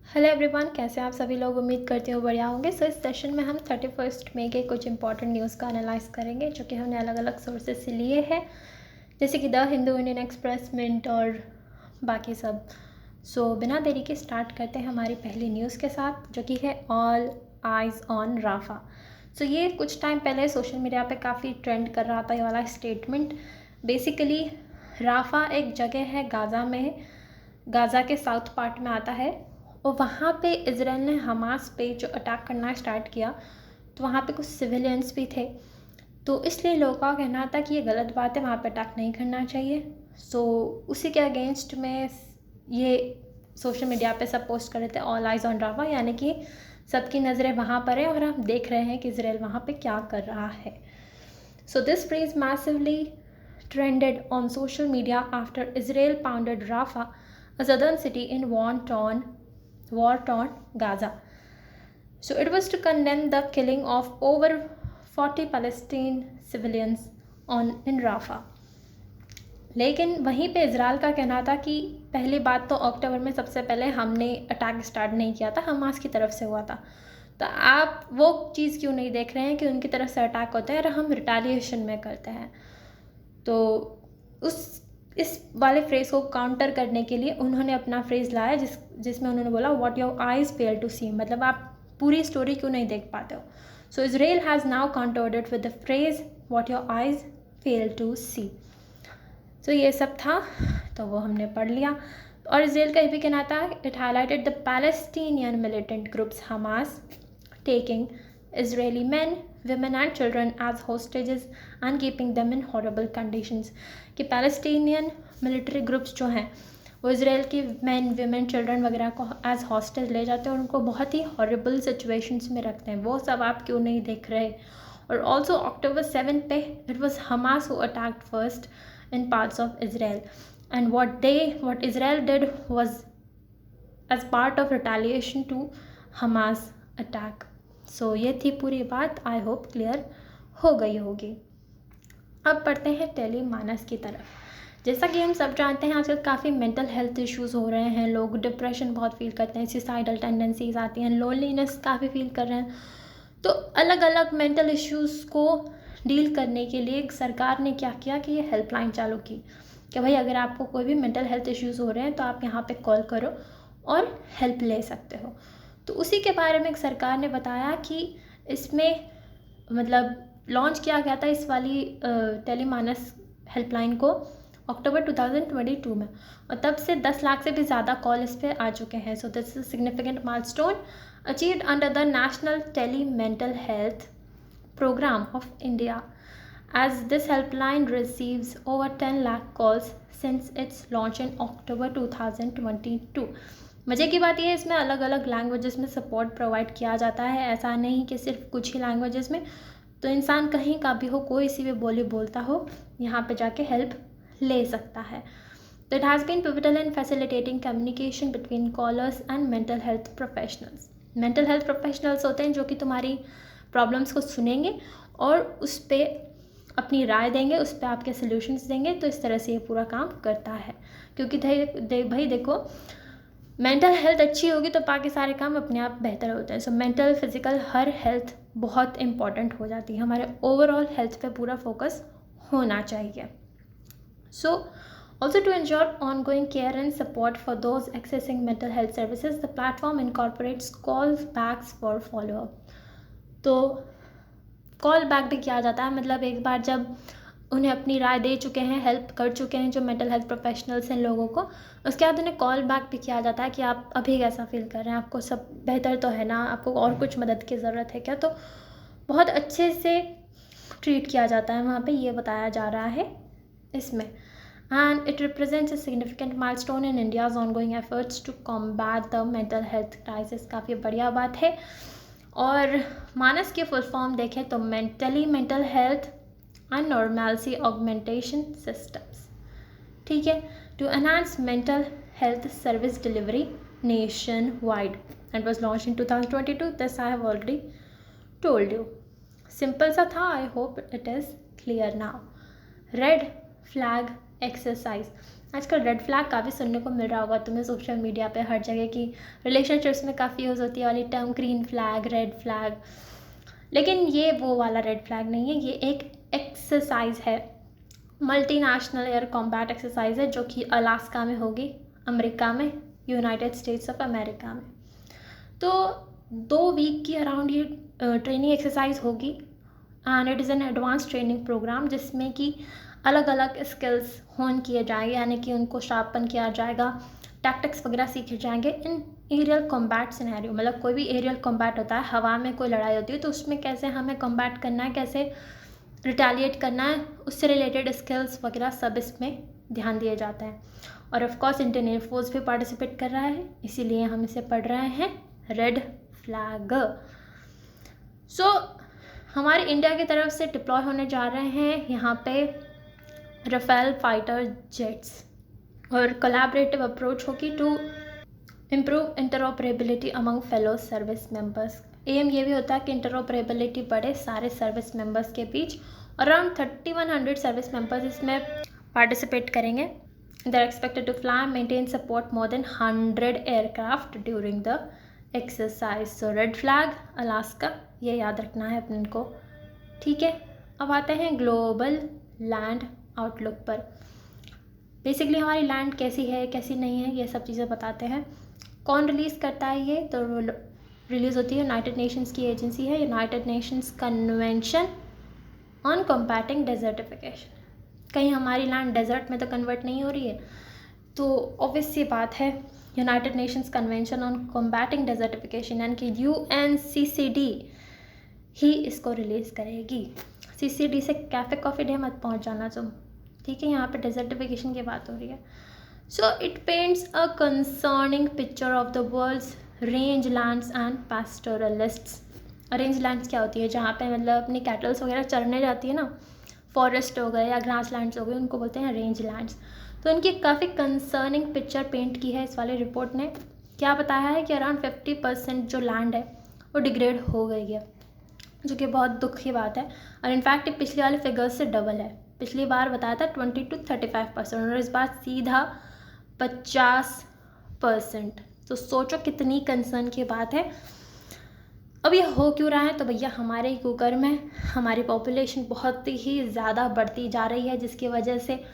Hello everyone, कैसे हैं आप सभी लोग। उम्मीद करती हूँ बढ़िया होंगे। इस सेशन में हम 31 मई के कुछ इंपॉर्टेंट न्यूज़ का एनालाइज करेंगे जो कि हमने अलग अलग सोर्सेज से लिए हैं, जैसे कि the Hindu, Indian Express, Mint और बाकी सब। बिना देरी के स्टार्ट करते हैं हमारी पहली न्यूज़ के साथ, जो कि है ऑल आइज़ ऑन राफा। ये कुछ टाइम पहले सोशल मीडिया पे काफ़ी ट्रेंड कर रहा था ये वाला स्टेटमेंट। बेसिकली राफा एक जगह है गाज़ा में, गाज़ा के साउथ पार्ट में आता है, और वहाँ पे इज़राइल ने हमास पे जो अटैक करना स्टार्ट किया, तो वहाँ पे कुछ सिविलियंस भी थे। तो इसलिए लोगों का कहना था कि ये गलत बात है, वहाँ पे अटैक नहीं करना चाहिए। उसी के अगेंस्ट में ये सोशल मीडिया पे सब पोस्ट कर रहे थे ऑल आइज़ ऑन राफा, यानी कि सबकी नज़रें वहाँ पर है और हम देख रहे हैं कि इज़राइल वहाँ पे क्या कर रहा है। This phrase massively trended on social media after Israel pounded Rafah, a southern city in war-torn Gaza. It was to condemn the killing of over 40 Palestinian civilians in Rafah. लेकिन वहीं पे इज़राइल का कहना था कि पहली बात तो अक्टूबर में सबसे पहले हमने अटैक स्टार्ट नहीं किया था, हमास की तरफ से हुआ था। तो आप वो चीज़ क्यों नहीं देख रहे हैं कि उनकी तरफ से अटैक होता है और हम रिटालिएशन में करते हैं। तो इस वाले फ्रेज़ को काउंटर करने के लिए उन्होंने अपना फ्रेज़ लाया जिसमें उन्होंने बोला what your eyes fail to see, मतलब आप पूरी स्टोरी क्यों नहीं देख पाते हो। Israel has now countered it with the phrase what your eyes fail to see. ये सब था, तो वो हमने पढ़ लिया। और इज़राइल का ये भी कहना था, it highlighted the Palestinian militant groups Hamas taking Israeli men, women and children as hostages and keeping them in horrible conditions। कि पैलेस्टीनियन मिलिट्री ग्रुप्स जो हैं वो इसराइल की मैन, वीमेन, चिल्ड्रन वगैरह को एज हॉस्टेज ले जाते हैं और उनको बहुत ही हॉरिबल सिचुएशंस में रखते हैं। वो सब आप क्यों नहीं देख रहे। और ऑल्सो October 7 पे it was Hamas who attacked first in parts of Israel, and what Israel did was as part of retaliation to Hamas attack। ये थी पूरी बात, आई होप क्लियर हो गई होगी। अब पढ़ते हैं टेलीमानस की तरफ। जैसा कि हम सब जानते हैं आजकल काफ़ी मेंटल हेल्थ इश्यूज़ हो रहे हैं, लोग डिप्रेशन बहुत फील करते हैं, सुसाइडल टेंडेंसीज आती हैं, लोनलीनेस काफ़ी फील कर रहे हैं। तो अलग अलग मेंटल इश्यूज़ को डील करने के लिए सरकार ने क्या किया कि ये हेल्पलाइन चालू की कि भाई अगर आपको कोई भी मेंटल हेल्थ इश्यूज़ हो रहे हैं तो आप यहाँ पे कॉल करो और हेल्प ले सकते हो। तो उसी के बारे में सरकार ने बताया कि इसमें मतलब लॉन्च किया गया था इस वाली टेलीमानस हेल्पलाइन को अक्टूबर 2022 में, और तब से 10 लाख से भी ज़्यादा कॉल इस पर आ चुके हैं। This is significant milestone achieved under the National Tele-Mental Health Program of India, as this helpline receives over 10 lakh calls since its launch in October 2022। मज़े की बात यह है इसमें अलग अलग लैंग्वेजेस में सपोर्ट प्रोवाइड किया जाता है, ऐसा नहीं कि सिर्फ कुछ ही लैंग्वेजेस में। तो इंसान कहीं का भी हो, कोई सी भी बोली बोलता हो, यहाँ पे जाके हेल्प ले सकता है। तो it has been pivotal in facilitating communication between callers and mental health professionals. Mental health professionals होते हैं जो कि तुम्हारी प्रॉब्लम्स को सुनेंगे और उस पर अपनी राय देंगे, उस पर आपके सॉल्यूशंस देंगे। तो इस तरह से ये पूरा काम करता है, क्योंकि भाई देखो, मेंटल हेल्थ अच्छी होगी तो बाकी सारे काम अपने आप बेहतर होते हैं। मेंटल, फिजिकल, हर हेल्थ बहुत इंपॉर्टेंट हो जाती है, हमारे ओवरऑल हेल्थ पे पूरा फोकस होना चाहिए। Also, to ensure ongoing care and support for those accessing mental health services, the platform incorporates callbacks for follow-up। तो कॉल बैक भी किया जाता है, मतलब एक बार जब उन्हें अपनी राय दे चुके हैं, हेल्प कर चुके हैं जो मेंटल हेल्थ प्रोफेशनल्स हैं लोगों को, उसके बाद उन्हें कॉल बैक भी किया जाता है कि आप अभी कैसा फील कर रहे हैं, आपको सब बेहतर तो है ना, आपको और कुछ मदद की ज़रूरत है क्या। तो बहुत अच्छे से ट्रीट किया जाता है वहाँ पे, ये बताया जा रहा है इसमें। And it represents a significant milestone in India's ongoing efforts to combat the mental health crisis। काफ़ी बढ़िया बात है। और मानस की फुल फॉर्म देखें तो mental health and normality augmentation systems, ठीक है, to enhance mental health service delivery nationwide and was launched in 2022। This I have already told you. Simple सा था, I hope it is clear now. Red flag exercise. आजकल red flag काफ़ी सुनने को मिल रहा होगा तुम्हें सोशल मीडिया पे हर जगह की, रिलेशनशिप्स में काफ़ी यूज़ होती है वाली term green flag, red flag. लेकिन ये वो वाला रेड फ्लैग नहीं है, ये एक एक्सरसाइज है, मल्टीनेशनल एयर कॉम्बैट एक्सरसाइज है, जो कि अलास्का में होगी, अमेरिका में, यूनाइटेड स्टेट्स ऑफ अमेरिका में। तो 2 वीक की अराउंड ये ट्रेनिंग एक्सरसाइज होगी and it is an advance training programme, जिसमें कि अलग अलग स्किल्स होन किए जाएंगे, यानी कि उनको शार्पन किया जाएगा, टैक्टिक्स वगैरह सीखे जाएंगे इन एरियल कॉम्बैट सिनेरियो। मतलब कोई भी एरियल कॉम्बैट होता है, हवा में कोई लड़ाई होती है, तो उसमें कैसे हमें कॉम्बैट करना है, कैसे रिटेलिएट करना है, उससे रिलेटेड स्किल्स वगैरह सब इसमें ध्यान दिए जाते हैं। और ऑफ कोर्स इंडियन एयरफोर्स भी पार्टिसिपेट कर रहा है, इसीलिए हम इसे पढ़ रहे हैं रेड फ्लैग। सो हमारे इंडिया की तरफ से डिप्लॉय होने जा रहे हैं यहाँ पे राफेल फाइटर जेट्स, और कोलैबोरेटिव अप्रोच होगी to improve interoperability among fellow service members. एम ये भी होता है कि इंटरऑपरेबिलिटी बढ़े सारे सर्विस मेंबर्स के बीच। अराउंड 3100 सर्विस मेंबर्स इसमें पार्टिसिपेट करेंगे। They are expected to fly maintain support more than 100 aircraft during the exercise. So red flag Alaska, ये याद रखना है अपन को, ठीक है। अब आते हैं ग्लोबल लैंड आउटलुक पर। बेसिकली हमारी लैंड कैसी है, कैसी नहीं है, ये सब चीज़ें बताते हैं। कौन रिलीज़ करता है ये, तो रिलीज़ होती है यूनाइटेड नेशंस की एजेंसी है, United Nations convention on combating desertification. कहीं हमारी लैंड डेजर्ट में तो कन्वर्ट नहीं हो रही है, तो ऑब्वियस सी बात है United Nations convention on combating desertification यानी कि UNCCD ही इसको रिलीज़ करेगी। CCD से कैफ़े कॉफ़ी डे मत पहुंच जाना तुम, ठीक है, यहाँ पे डेजर्टिफिकेशन की बात हो रही है। So it paints a concerning picture of the world's rangelands and pastoralists. Rangelands क्या होती है, जहाँ पे मतलब अपनी कैटल्स वगैरह चरने जाती है ना, फॉरेस्ट हो गए या ग्रास लैंड्स हो गए, उनको बोलते हैं रेंज लैंड्स। तो उनकी काफ़ी कंसर्निंग पिक्चर पेंट की है इस वाली रिपोर्ट ने। क्या बताया है कि अराउंड 50% जो लैंड है वो डिग्रेड हो गई है, जो कि बहुत दुख की बात है। और इनफैक्ट पिछले वाले फिगर्स से डबल है। पिछली बार बताया था 20 to 35% और इस बार सीधा 50%। तो सोचो कितनी कंसर्न की बात है। अब ये हो क्यों रहा है, तो भैया हमारे कुकर में हमारी पॉपुलेशन बहुत ही ज़्यादा बढ़ती जा रही है, जिसकी वजह से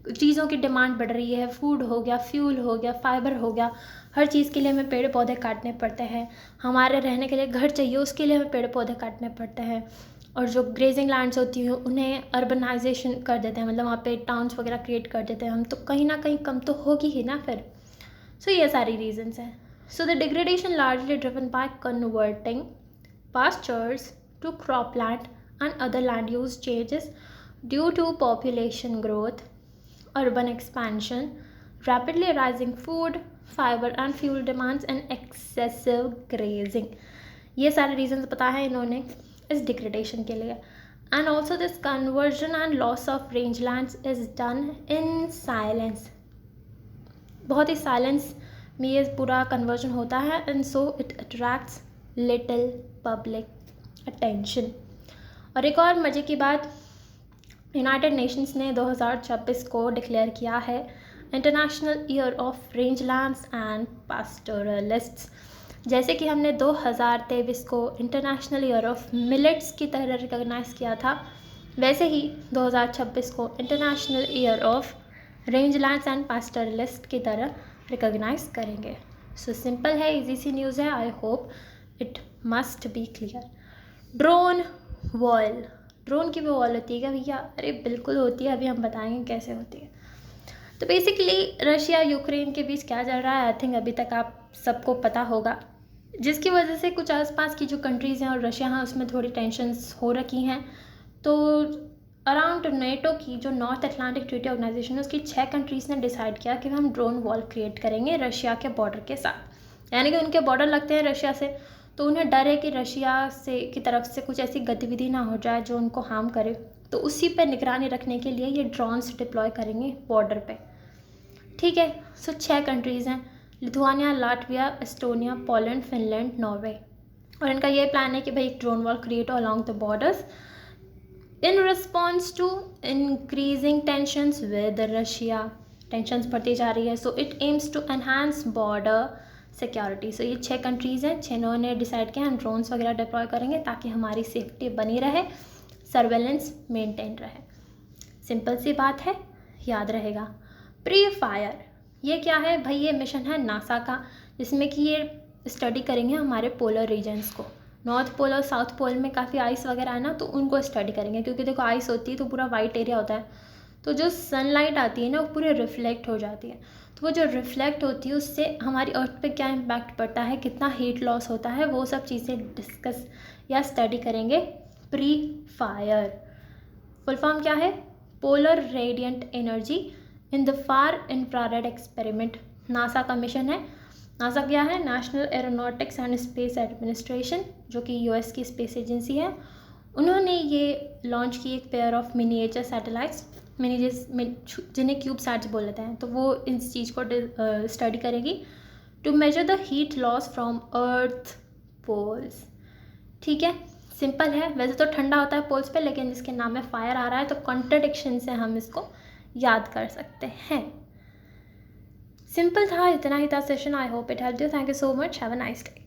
चीज़ों की डिमांड बढ़ रही है। फूड हो गया, फ्यूल हो गया, फाइबर हो गया, हर चीज़ के लिए हमें पेड़ पौधे काटने पड़ते हैं। हमारे रहने के लिए घर चाहिए, उसके लिए हमें पेड़ पौधे काटने पड़ते हैं। और जो ग्रेजिंग लैंड्स होती हैं उन्हें अर्बनाइजेशन कर देते हैं, मतलब वहाँ पे टाउन्स वगैरह क्रिएट कर देते हैं हम, तो कहीं ना कहीं कम तो होगी ही ना फिर। सो ये सारी रीजंस हैं। So the degradation largely driven by converting pastures to cropland and other land use changes due to population growth, urban expansion, rapidly rising food, fiber and fuel demands and excessive grazing. ये सारे reasons पता है इन्होंने इस degradation के लिए। And also this conversion and loss of range lands is done in silence. बहुत ही silence में ये पूरा कन्वर्जन होता है, and so it attracts little public attention. और एक और मज़े की बात, यूनाइटेड नेशंस ने 2026 को डिक्लेयर किया है international year of rangelands and pastoralists. जैसे कि हमने 2023 को इंटरनेशनल ईयर ऑफ मिलेट्स की तरह रिकॉग्नाइज किया था, वैसे ही 2026 को international year of rangelands and pastoralist की तरह रिकॉग्नाइज करेंगे। सो सिंपल है, इजी सी न्यूज़ है, I hope it must be clear. Drone wall, drone की भी वॉल होती है क्या भैया? अरे बिल्कुल होती है, अभी हम बताएंगे कैसे होती है। तो बेसिकली रशिया यूक्रेन के बीच क्या चल रहा है, आई थिंक अभी तक आप सबको पता होगा, जिसकी वजह से कुछ आसपास की जो कंट्रीज़ हैं और रशिया हैं उसमें थोड़ी टेंशन्स हो रखी हैं। तो अराउंड नेटो की जो नॉर्थ अटलांटिक ट्रीटी ऑर्गेनाइजेशन है उसकी 6 कंट्रीज़ ने डिसाइड किया कि हम ड्रोन वॉल क्रिएट करेंगे रशिया के बॉर्डर के साथ। यानी कि उनके बॉर्डर लगते हैं रशिया से, तो उन्हें डर है कि रशिया से की तरफ से कुछ ऐसी गतिविधि ना हो जाए जो उनको हार्म करे, तो उसी पे निगरानी रखने के लिए ये ड्रोन्स डिप्लॉय करेंगे बॉर्डर पे, ठीक है। सो 6 कंट्रीज़ हैं, Lithuania, Latvia, Estonia, Poland, Finland, Norway. और इनका ये प्लान है कि भाई drone wall create along the borders in response to increasing tensions with Russia tensions बढ़ती जा रही है। So it aims to enhance border security. So ये 6 कंट्रीज़ हैं, 6 ने डिसाइड किया हम ड्रोन्स वगैरह डिप्लॉय करेंगे ताकि हमारी सेफ्टी बनी रहे, सर्वेलेंस मेंटेन रहे। सिंपल सी बात है, याद रहेगा। प्री फायर ये क्या है भाई? ये मिशन है नासा का, जिसमें कि ये स्टडी करेंगे हमारे पोलर रीजन्स को। नॉर्थ पोल और साउथ पोल में काफ़ी आइस वगैरह है ना, तो उनको स्टडी करेंगे, क्योंकि देखो आइस होती है तो पूरा वाइट एरिया होता है, तो जो सनलाइट आती है ना वो पूरी रिफ्लेक्ट हो जाती है। तो वो जो रिफ्लेक्ट होती है उससे हमारी अर्थ पे क्या इम्पैक्ट पड़ता है, कितना हीट लॉस होता है, वो सब चीज़ें डिस्कस या स्टडी करेंगे प्री फायर। फुल फॉर्म क्या है? Polar radiant energy in the far infrared experiment. NASA का मिशन है। नासा क्या है? National aeronautics and space administration, जो कि यूएस की स्पेस एजेंसी है। उन्होंने ये लॉन्च की एक पेयर ऑफ मिनिएचर सैटेलाइट्स, जिन्हें क्यूब सैट्स बोल लेते हैं, तो वो इस चीज़ को स्टडी करेगी to measure the heat loss from earth poles. ठीक है, सिंपल है। वैसे तो ठंडा होता है पोल्स पे, लेकिन जिसके नाम में फायर आ रहा है तो कॉन्ट्रडिक्शन से हम इसको याद कर सकते हैं। सिंपल था, इतना ही था session. I hope it help you. Thank you so much. Have a nice day.